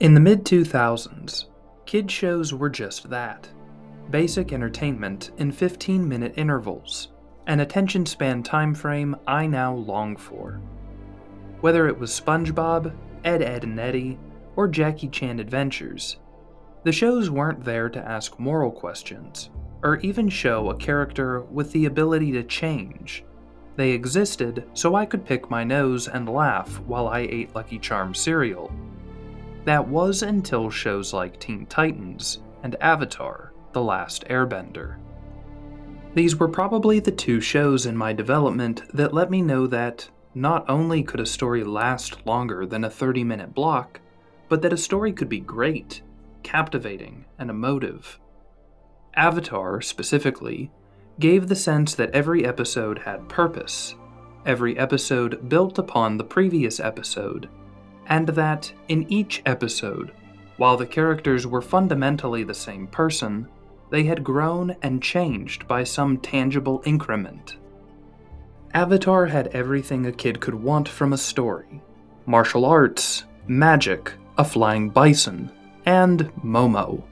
In the mid-2000s, kid shows were just that. Basic entertainment in 15-minute intervals, an attention span time frame I now long for. Whether it was SpongeBob, Ed, Edd and Eddy, or Jackie Chan Adventures, the shows weren't there to ask moral questions, or even show a character with the ability to change. They existed so I could pick my nose and laugh while I ate Lucky Charms cereal. That was until shows like Teen Titans and Avatar: The Last Airbender. These were probably the two shows in my development that let me know that not only could a story last longer than a 30-minute block, but that a story could be great, captivating, and emotive. Avatar, specifically, gave the sense that every episode had purpose, every episode built upon the previous episode, and that, in each episode, while the characters were fundamentally the same person, they had grown and changed by some tangible increment. Avatar had everything a kid could want from a story: martial arts, magic, a flying bison, and Momo.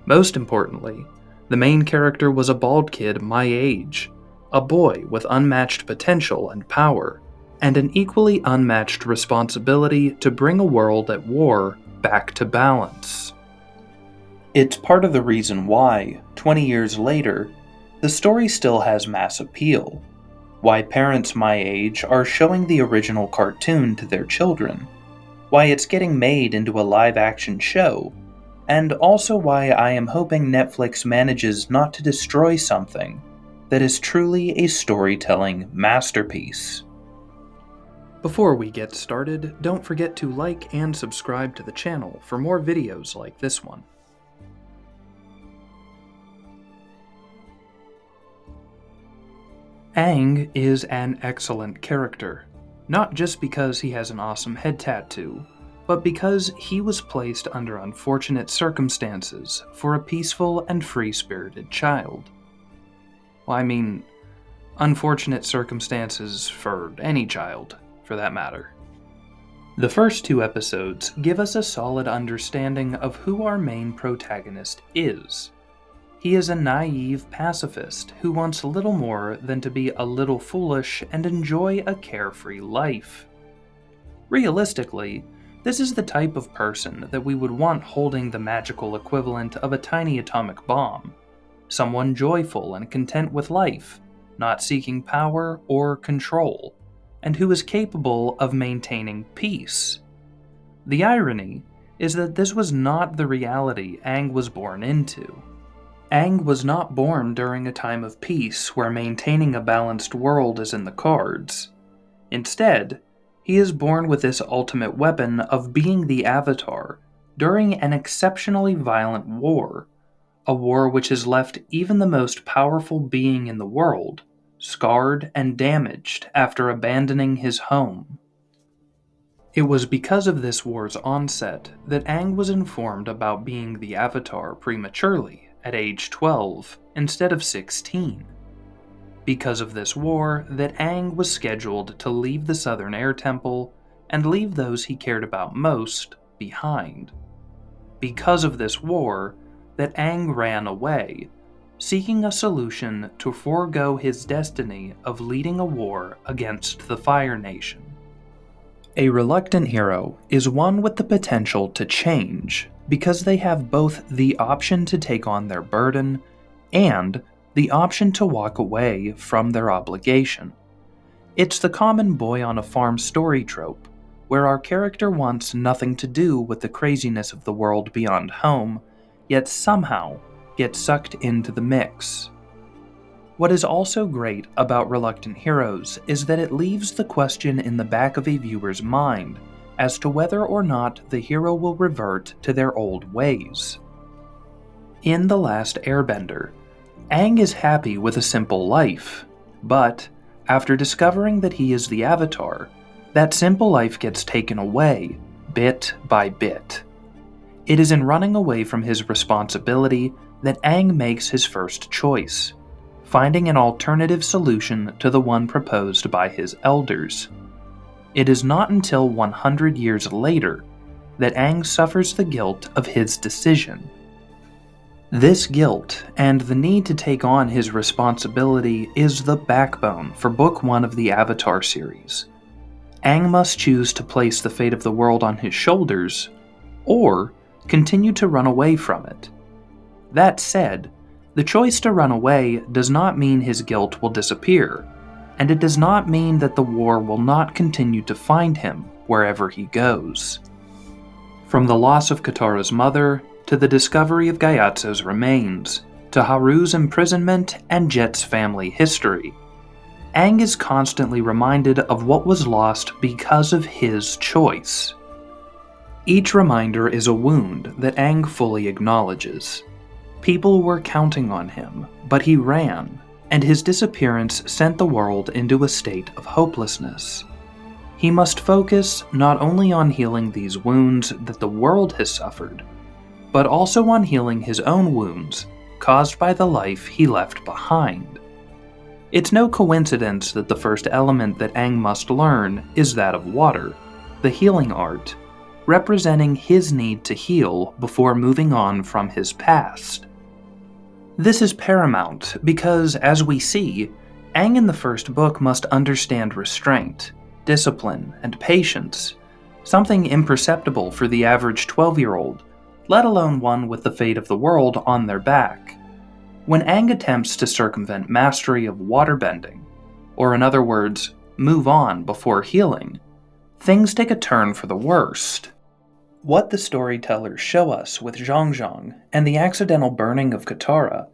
Most importantly, the main character was a bald kid my age, a boy with unmatched potential and power, and an equally unmatched responsibility to bring a world at war back to balance. It's part of the reason why, 20 years later, the story still has mass appeal, why parents my age are showing the original cartoon to their children, why it's getting made into a live-action show, and also why I am hoping Netflix manages not to destroy something that is truly a storytelling masterpiece. Before we get started, don't forget to like and subscribe to the channel for more videos like this one. Aang is an excellent character, not just because he has an awesome head tattoo, but because he was placed under unfortunate circumstances for a peaceful and free-spirited child. Well, I mean, unfortunate circumstances for any child, for that matter. The first two episodes give us a solid understanding of who our main protagonist is. He is a naive pacifist who wants little more than to be a little foolish and enjoy a carefree life. Realistically, this is the type of person that we would want holding the magical equivalent of a tiny atomic bomb. Someone joyful and content with life, not seeking power or control, and who is capable of maintaining peace. The irony is that this was not the reality Aang was born into. Aang was not born during a time of peace where maintaining a balanced world is in the cards. Instead, he is born with this ultimate weapon of being the Avatar during an exceptionally violent war, a war which has left even the most powerful being in the world scarred and damaged after abandoning his home. It was because of this war's onset that Aang was informed about being the Avatar prematurely at age 12 instead of 16. Because of this war that Aang was scheduled to leave the Southern Air Temple and leave those he cared about most behind. Because of this war that Aang ran away, seeking a solution to forego his destiny of leading a war against the Fire Nation. A reluctant hero is one with the potential to change because they have both the option to take on their burden and the option to walk away from their obligation. It's the common boy on a farm story trope, where our character wants nothing to do with the craziness of the world beyond home, yet somehow gets sucked into the mix. What is also great about Reluctant Heroes is that it leaves the question in the back of a viewer's mind as to whether or not the hero will revert to their old ways. In The Last Airbender, Aang is happy with a simple life, but after discovering that he is the Avatar, that simple life gets taken away, bit by bit. It is in running away from his responsibility that Aang makes his first choice, finding an alternative solution to the one proposed by his elders. It is not until 100 years later that Aang suffers the guilt of his decision. This guilt, and the need to take on his responsibility, is the backbone for Book 1 of the Avatar series. Aang must choose to place the fate of the world on his shoulders, or continue to run away from it. That said, the choice to run away does not mean his guilt will disappear, and it does not mean that the war will not continue to find him wherever he goes. From the loss of Katara's mother, to the discovery of Gyatso's remains, to Haru's imprisonment and Jet's family history, Aang is constantly reminded of what was lost because of his choice. Each reminder is a wound that Aang fully acknowledges. People were counting on him, but he ran, and his disappearance sent the world into a state of hopelessness. He must focus not only on healing these wounds that the world has suffered, but also on healing his own wounds caused by the life he left behind. It's no coincidence that the first element that Aang must learn is that of water, the healing art, representing his need to heal before moving on from his past. This is paramount because, as we see, Aang in the first book must understand restraint, discipline, and patience, something imperceptible for the average 12-year-old, let alone one with the fate of the world on their back. When Aang attempts to circumvent mastery of waterbending, or in other words, move on before healing, things take a turn for the worst. What the storytellers show us with Zhang Zhang and the accidental burning of Katara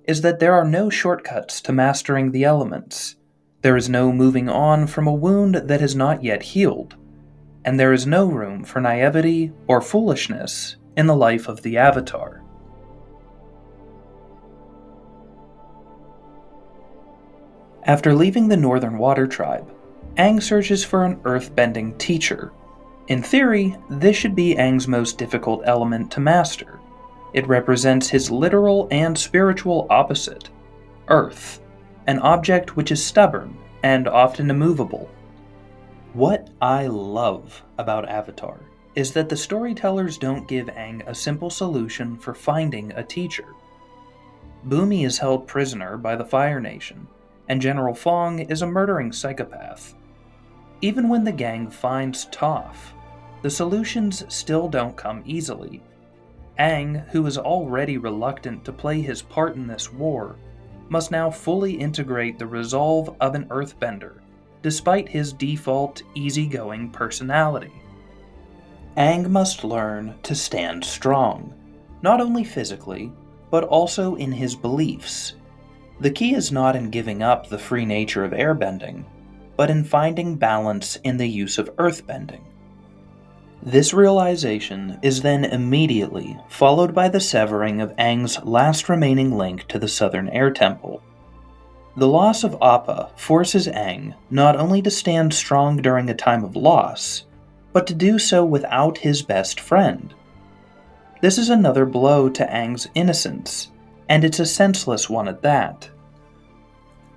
is that there are no shortcuts to mastering the elements. There is no moving on from a wound that has not yet healed, and there is no room for naivety or foolishness in the life of the Avatar. After leaving the Northern Water Tribe, Aang searches for an earth-bending teacher. In theory, this should be Aang's most difficult element to master. It represents his literal and spiritual opposite, Earth, an object which is stubborn and often immovable. What I love about Avatar is that the storytellers don't give Aang a simple solution for finding a teacher. Bumi is held prisoner by the Fire Nation, and General Fong is a murdering psychopath. Even when the gang finds Toph, the solutions still don't come easily. Aang, who is already reluctant to play his part in this war, must now fully integrate the resolve of an earthbender, despite his default easygoing personality. Aang must learn to stand strong, not only physically, but also in his beliefs. The key is not in giving up the free nature of airbending, but in finding balance in the use of earthbending. This realization is then immediately followed by the severing of Aang's last remaining link to the Southern Air Temple. The loss of Appa forces Aang not only to stand strong during a time of loss, but to do so without his best friend. This is another blow to Aang's innocence, and it's a senseless one at that.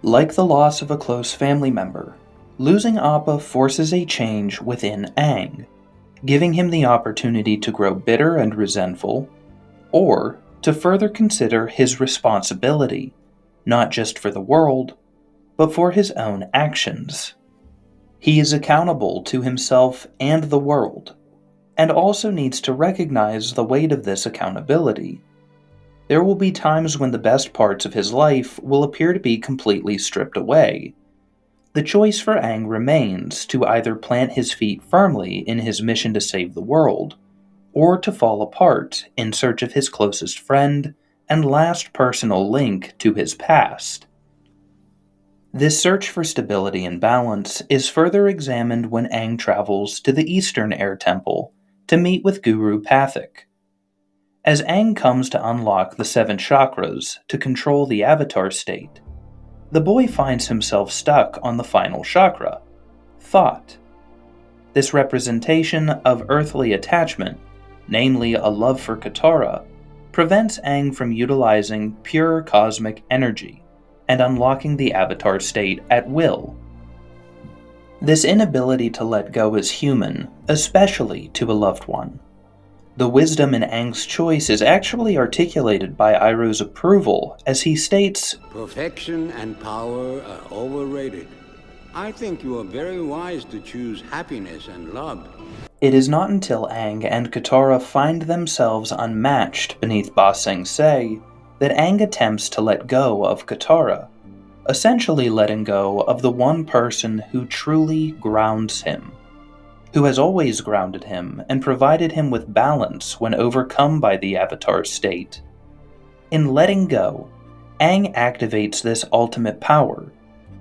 Like the loss of a close family member, losing Appa forces a change within Aang, giving him the opportunity to grow bitter and resentful, or to further consider his responsibility, not just for the world, but for his own actions. He is accountable to himself and the world, and also needs to recognize the weight of this accountability. There will be times when the best parts of his life will appear to be completely stripped away. The choice for Aang remains to either plant his feet firmly in his mission to save the world, or to fall apart in search of his closest friend and last personal link to his past. This search for stability and balance is further examined when Aang travels to the Eastern Air Temple to meet with Guru Pathik. As Aang comes to unlock the 7 chakras to control the Avatar state, the boy finds himself stuck on the final chakra, thought. This representation of earthly attachment, namely a love for Katara, prevents Aang from utilizing pure cosmic energy and unlocking the Avatar state at will. This inability to let go is human, especially to a loved one, The wisdom in Aang's choice is actually articulated by Iroh's approval, as he states, Perfection and power are overrated. I think you are very wise to choose happiness and love. "It is not until Aang and Katara find themselves unmatched beneath Ba Sing Se that Aang attempts to let go of Katara, essentially letting go of the one person who truly grounds him, who has always grounded him and provided him with balance when overcome by the Avatar state. In letting go, Aang activates this ultimate power,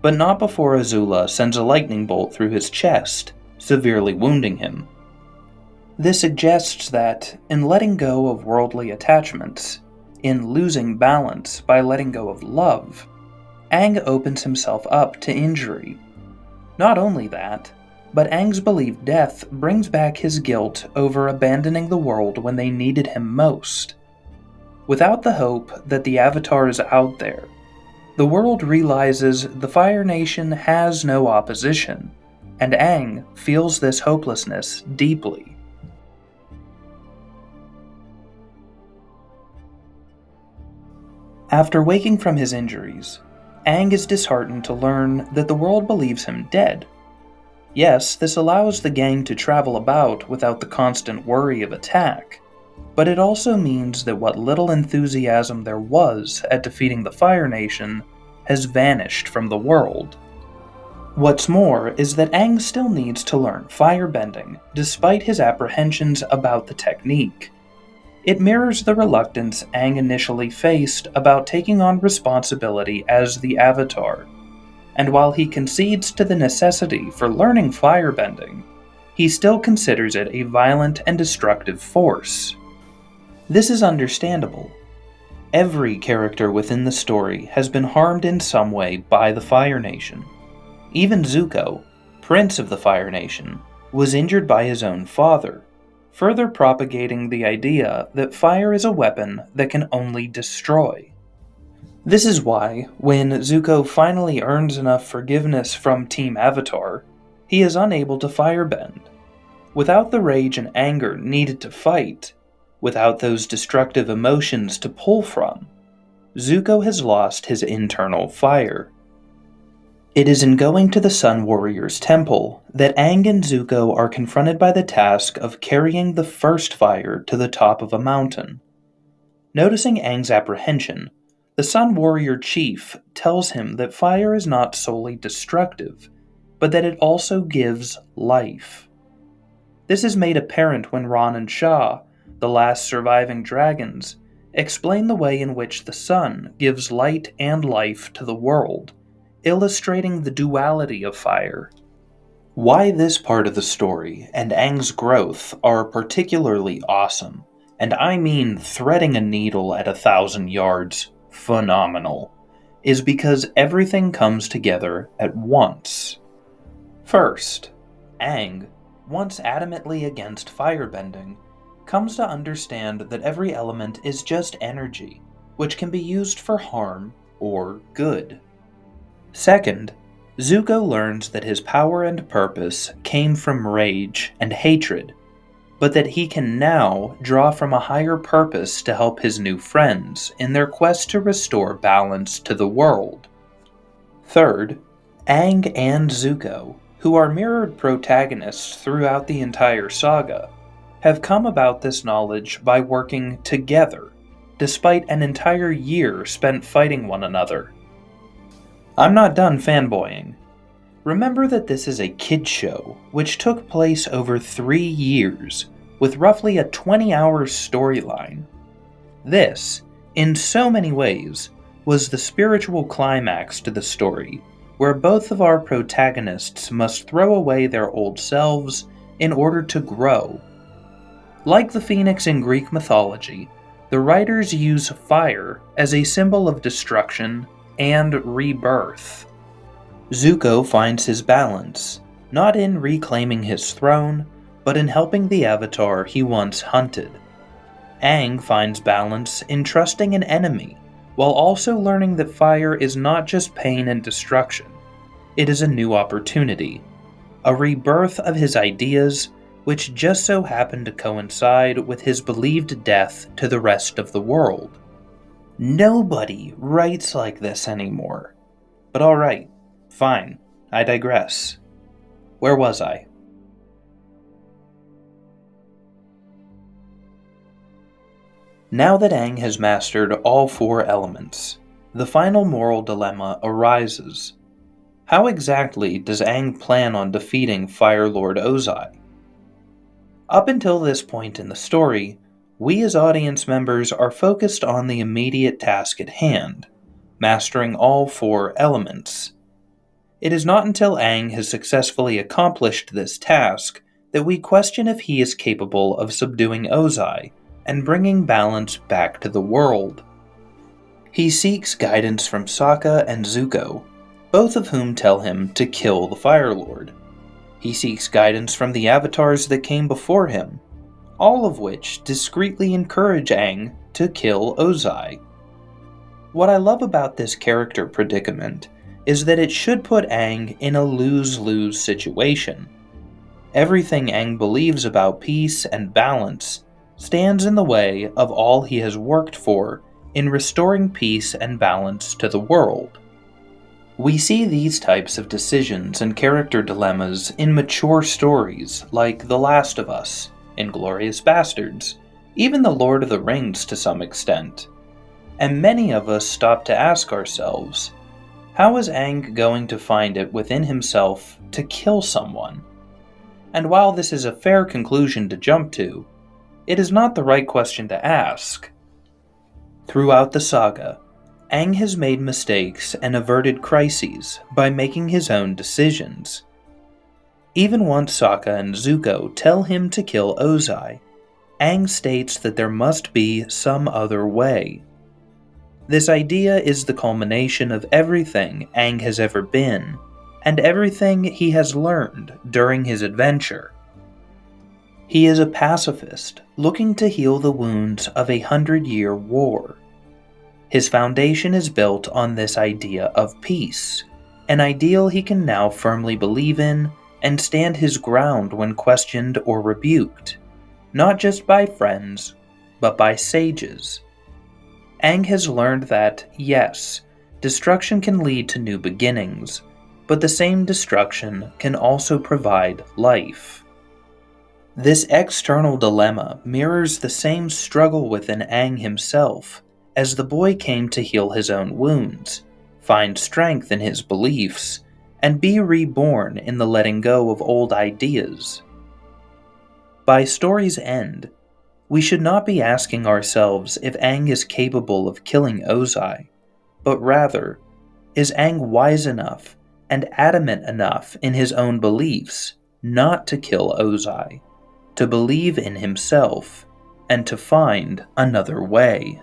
but not before Azula sends a lightning bolt through his chest, severely wounding him. This suggests that, in letting go of worldly attachments, in losing balance by letting go of love, Aang opens himself up to injury. Not only that, but Aang's believed death brings back his guilt over abandoning the world when they needed him most. Without the hope that the Avatar is out there, the world realizes the Fire Nation has no opposition, and Aang feels this hopelessness deeply. After waking from his injuries, Aang is disheartened to learn that the world believes him dead. Yes, this allows the gang to travel about without the constant worry of attack, but it also means that what little enthusiasm there was at defeating the Fire Nation has vanished from the world. What's more is that Aang still needs to learn firebending, despite his apprehensions about the technique. It mirrors the reluctance Aang initially faced about taking on responsibility as the Avatar, and while he concedes to the necessity for learning firebending, he still considers it a violent and destructive force. This is understandable. Every character within the story has been harmed in some way by the Fire Nation. Even Zuko, Prince of the Fire Nation, was injured by his own father, further propagating the idea that fire is a weapon that can only destroy. This is why, when Zuko finally earns enough forgiveness from Team Avatar, he is unable to firebend. Without the rage and anger needed to fight, without those destructive emotions to pull from, Zuko has lost his internal fire. It is in going to the Sun Warrior's temple that Aang and Zuko are confronted by the task of carrying the first fire to the top of a mountain. Noticing Aang's apprehension, the Sun Warrior chief tells him that fire is not solely destructive, but that it also gives life. This is made apparent when Ron and Shah, the last surviving dragons, explain the way in which the sun gives light and life to the world, illustrating the duality of fire. Why this part of the story and Aang's growth are particularly awesome, and I mean threading a needle at 1,000 yards, phenomenal, is because everything comes together at once. First, Aang, once adamantly against firebending, comes to understand that every element is just energy, which can be used for harm or good. Second, Zuko learns that his power and purpose came from rage and hatred, but that he can now draw from a higher purpose to help his new friends in their quest to restore balance to the world. Third, Aang and Zuko, who are mirrored protagonists throughout the entire saga, have come about this knowledge by working together, despite an entire year spent fighting one another. I'm not done fanboying. Remember that this is a kid's show, which took place over 3 years, with roughly a 20-hour storyline. This, in so many ways, was the spiritual climax to the story, where both of our protagonists must throw away their old selves in order to grow. Like the phoenix in Greek mythology, the writers use fire as a symbol of destruction and rebirth. Zuko finds his balance, not in reclaiming his throne, but in helping the Avatar he once hunted. Aang finds balance in trusting an enemy, while also learning that fire is not just pain and destruction. It is a new opportunity, a rebirth of his ideas, which just so happened to coincide with his believed death to the rest of the world. Nobody writes like this anymore. But alright, fine, I digress. Where was I? Now that Aang has mastered all 4 elements, the final moral dilemma arises. How exactly does Aang plan on defeating Fire Lord Ozai? Up until this point in the story, we as audience members are focused on the immediate task at hand, mastering all 4 elements. It is not until Aang has successfully accomplished this task that we question if he is capable of subduing Ozai and bringing balance back to the world. He seeks guidance from Sokka and Zuko, both of whom tell him to kill the Fire Lord. He seeks guidance from the avatars that came before him, all of which discreetly encourage Aang to kill Ozai. What I love about this character predicament is that it should put Aang in a lose-lose situation. Everything Aang believes about peace and balance stands in the way of all he has worked for in restoring peace and balance to the world. We see these types of decisions and character dilemmas in mature stories like The Last of Us, Inglourious Basterds, even The Lord of the Rings to some extent. And many of us stop to ask ourselves, how is Aang going to find it within himself to kill someone? And while this is a fair conclusion to jump to, it is not the right question to ask. Throughout the saga, Aang has made mistakes and averted crises by making his own decisions. Even once Sokka and Zuko tell him to kill Ozai, Aang states that there must be some other way. This idea is the culmination of everything Aang has ever been, and everything he has learned during his adventure. He is a pacifist, looking to heal the wounds of a 100-year war. His foundation is built on this idea of peace, an ideal he can now firmly believe in and stand his ground when questioned or rebuked, not just by friends, but by sages. Aang has learned that, yes, destruction can lead to new beginnings, but the same destruction can also provide life. This external dilemma mirrors the same struggle within Aang himself, as the boy came to heal his own wounds, find strength in his beliefs, and be reborn in the letting go of old ideas. By story's end, we should not be asking ourselves if Aang is capable of killing Ozai, but rather, is Aang wise enough and adamant enough in his own beliefs not to kill Ozai, to believe in himself, and to find another way?